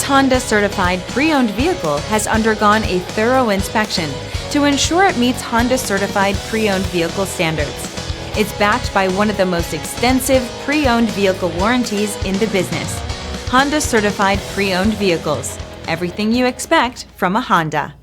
Honda certified pre-owned vehicle has undergone a thorough inspection to ensure it meets Honda certified pre-owned vehicle standards. It's backed by one of the most extensive pre-owned vehicle warranties in the business. Honda certified pre-owned vehicles. Everything you expect from a Honda.